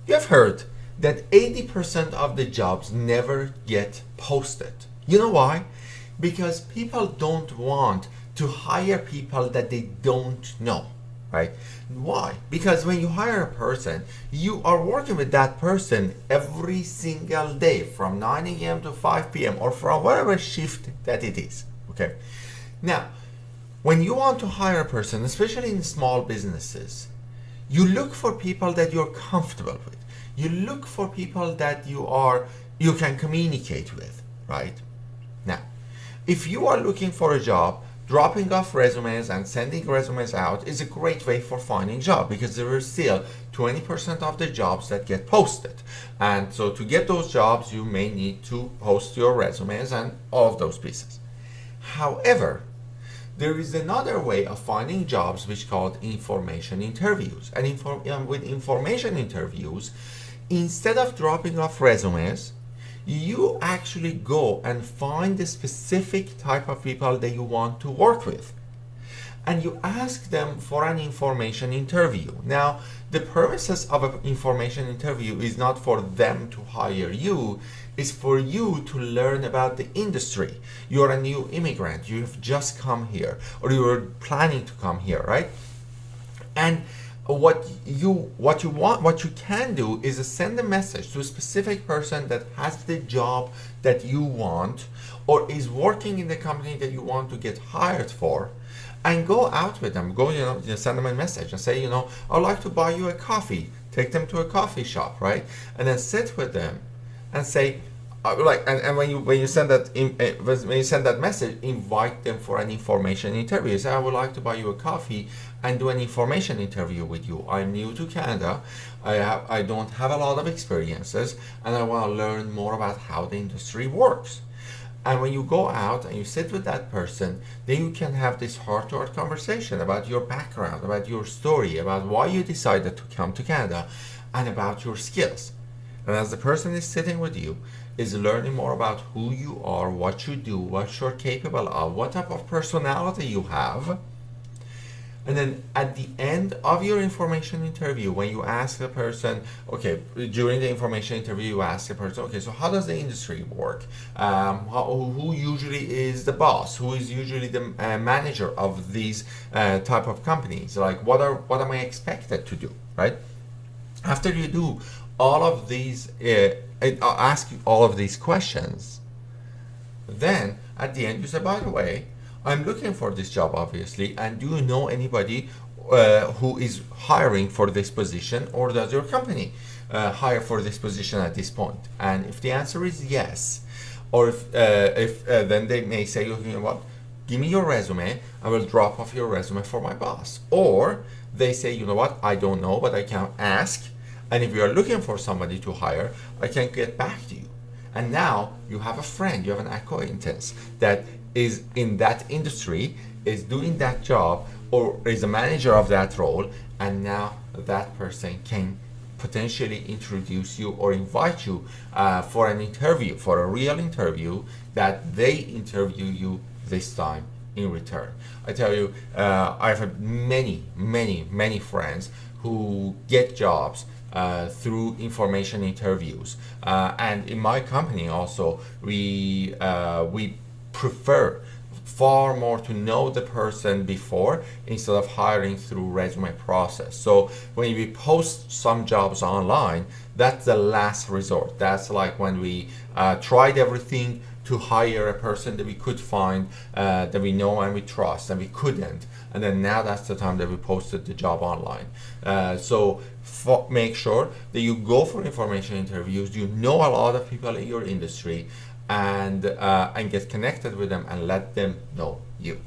You've heard that 80% of the jobs never get posted. You know why? Because people don't want to hire people that they don't know, right? Why? Because when you hire a person, you are working with that person every single day from 9 a.m. to 5 p.m. or from whatever shift that it is, okay? Now, when you want to hire a person, especially in small businesses, you look for people that you're comfortable with. You look for people that you can communicate with, right? Now, if you are looking for a job, dropping off resumes and sending resumes out is a great way for finding a job, because there are still 20% of the jobs that get posted. And so to get those jobs, you may need to post your resumes and all of those pieces. However, there is another way of finding jobs which is called information interviews. And with information interviews, instead of dropping off resumes, you actually go and find the specific type of people that you want to work with. And you ask them for an information interview. Now, the purposes of an information interview is not for them to hire you, it's for you to learn about the industry. You're a new immigrant, you've just come here, or you're planning to come here, right? And what you can do is send a message to a specific person that has the job that you want, or is working in the company that you want to get hired for, and go out with them. Send them a message and say, I'd like to buy you a coffee. Take them to a coffee shop, right? And then sit with them and say, when you send that message, invite them for an information interview. Say, I would like to buy you a coffee and do an information interview with you. I'm new to Canada. I don't have a lot of experiences, and I want to learn more about how the industry works. And when you go out and you sit with that person, then you can have this heart-to-heart conversation about your background, about your story, about why you decided to come to Canada, and about your skills. And as the person is sitting with you, is learning more about who you are, what you do, what you're capable of, what type of personality you have. And then at the end of your information interview, when you ask the person, okay, during the information interview, you ask the person, okay, so how does the industry work? Who usually is the boss? Who is usually the manager of these type of companies? Like, what am I expected to do, right? After you do all of these, ask you all of these questions, then at the end you say, by the way, I'm looking for this job, obviously, and do you know anybody who is hiring for this position, or does your company hire for this position at this point? And if the answer is yes, or if then they may say, you know what, give me your resume, I will drop off your resume for my boss. Or they say, you know what, I don't know, but I can ask, and if you are looking for somebody to hire, I can get back to you. And now you have a friend, you have an acquaintance that is in that industry, is doing that job, or is a manager of that role, and now that person can potentially introduce you or invite you for an interview, for a real interview, that they interview you this time in return. I tell you, I've had many friends who get jobs through information interviews, and in my company also, we prefer far more to know the person before, instead of hiring through resume process. So when we post some jobs online, that's the last resort. That's like when we tried everything to hire a person that we could find, that we know and we trust, and we couldn't. And then now that's the time that we posted the job online. So make sure that you go for information interviews, you know a lot of people in your industry, and get connected with them and let them know you.